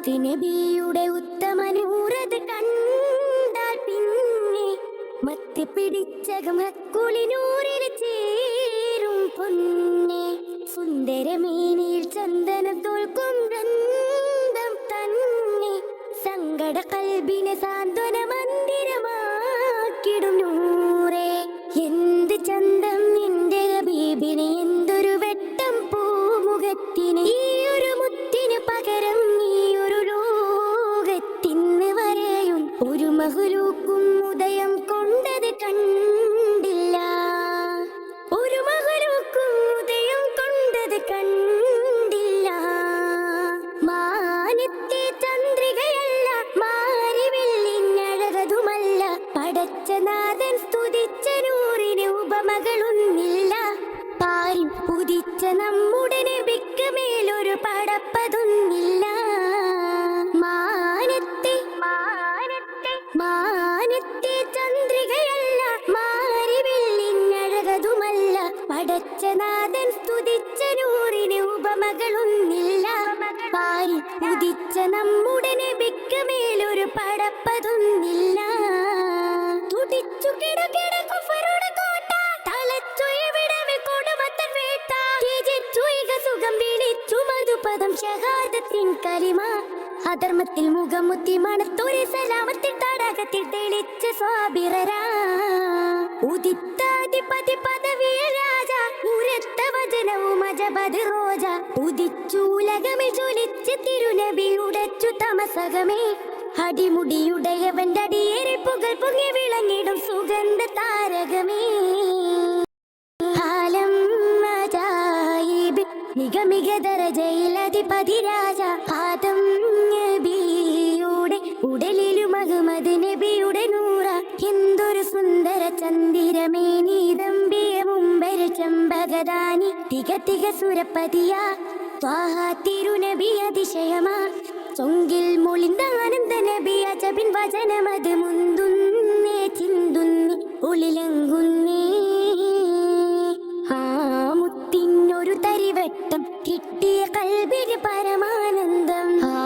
മുത്തുനബിയുടെ ഉത്തമനൂറത് കണ്ടാൽ പിന്നെ മത്തി പിടിച്ചകം ഹക്കുളിനൂറിൽ ചേരും പൊന്നെ. സുന്ദരമേനിയിൽ ചന്ദനം തോൽക്കും വൃന്ദം തന്നെ സങ്കട കൽബിനെ സാന്ത്വന മന്ദിരമാക്കിടും നൂറേ. എന്ത് ചന്തം നിന്റെ ഹബീബിനെ, എന്തൊരു വെട്ടം പൂമുഖത്തിന്. ഈ ഒരു മുത്തിന് പകരം ഈ ഒരു ലോകത്തിന്ന് വരെയും ഒരു മഹ്ലൂക്കും ഉദയം കൊണ്ടത് കണ്ടില്ല. ഒരു മഹ്ലൂക്കും ഉദയം കൊണ്ടത് കണ്ടില്ല. മാനത്തെ ചന്ദ്രികയല്ല, മാരി വെള്ളിഞ്ഞഴകതുമല്ല, പടച്ച നാഥൻ സ്തുതിച്ച നൂറിന് ഉപമകളൊന്നില്ല. പാരി ഉദിച്ച നമ്മുടെ നബിക്ക് മേലൊരു പടപ്പതൊന്നില്ല. മാനത്തെ ചന്ദ്രികയല്ല, മാരി വെള്ളിഞ്ഞഴകതുമല്ല, പടച്ച നാഥൻ സ്തുതിച്ച നൂറിന് ഉപമകളൊന്നില്ല. പാരി ഉദിച്ച നമ്മുടെ നബിക്ക് മേലൊരു പടപ്പതൊന്നില്ല. തുടിച്ചു കിടകിട കുഫറുടെ കോട്ട, തളച്ചു എവിടെ കൊടുമത്തൻ വേട്ട, ത്യജിച്ചു ഇക സുഖം വിളിച്ചു മധുപദം ഷഹാദത്തിൻ കലിമ. അധർമ്മത്തിൽ മുഖമുത്തി മണത്തൊരു സലാമത്തിൽ തടാകത്തിൽ തെളിച്ച സ്വാബിറരാ. ഉദിത്താധിപതി പദവിയ രാജ, ഉരത്ത വചനവും അജബദ് റോജ. ഉദിച്ചൂലകമേ ജ്വലിച്ച് തിരുനബി ഉടച്ചു തമസകമേ. അടിമുടിയുടയവന്റെ അടിയേറി പുകൾ പൊങ്ങി വിളങ്ങിടും സുഗന്ധ താരകമേ. ആലം അജായിബ് മിക ദരജയിൽ അധിപതി രാജ. ആദം നബിയുടെ ഉടലിലു മുഹമ്മദ് നബിയുടെ നൂറ. എന്തൊരു സുന്ദര ചന്ദിരമേനി, ദമ്പിയ മുമ്പര ചമ്പകദാനി. തിക സുരപതിയ ത്വാഹ തിരുനബി അതിശയമാ. ചൊങ്കിൽ മൊളിന്ത ആനന്ദ നബി അജബിൻ വചനമത് മുന്തുന്നേ ചിന്തുന്നി ഉളിലങ്കുന്നേ. ആ മുത്തിനൊരു തരിവട്ടം കിട്ടിയ കൽബിന് പരമാനന്ദം. ആ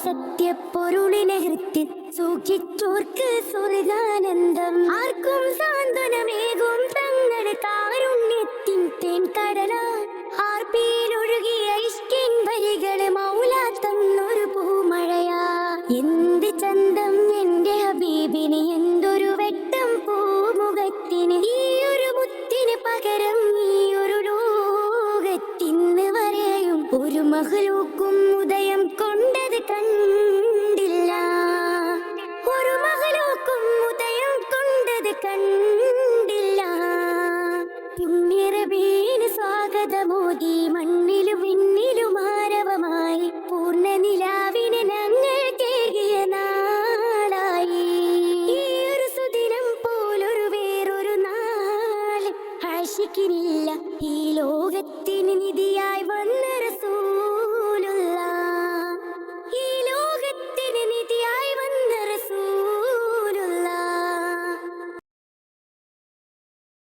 സത്യപ്പൊരുളിനെ ഹൃത്തിൽ സൂക്ഷിച്ചോർക്ക് സ്വർഗാനന്ദം. ആർക്കും സാന്ത്വനമേകും തങ്ങളുടെ കാരുണ്യത്തിൻ തേൻ കടല. ആർപ്പിയിലൊഴുകിയ ഇഷ്കിൻ വരികള് മൗല തന്നൊരു പൂമഴയാ. എന്ത് ചന്തം എന്റെ ഹബീബിന്, എന്തൊരു വെട്ടം പൂമുഖത്തിന്. ഈ ഒരു മുത്തിന് പകരം ഈ ഒരു ലോകത്തിന്ന് വരെയും ഒരു മഹ്ലൂക്കും ഉദയം കൊണ്ടത് കണ്ട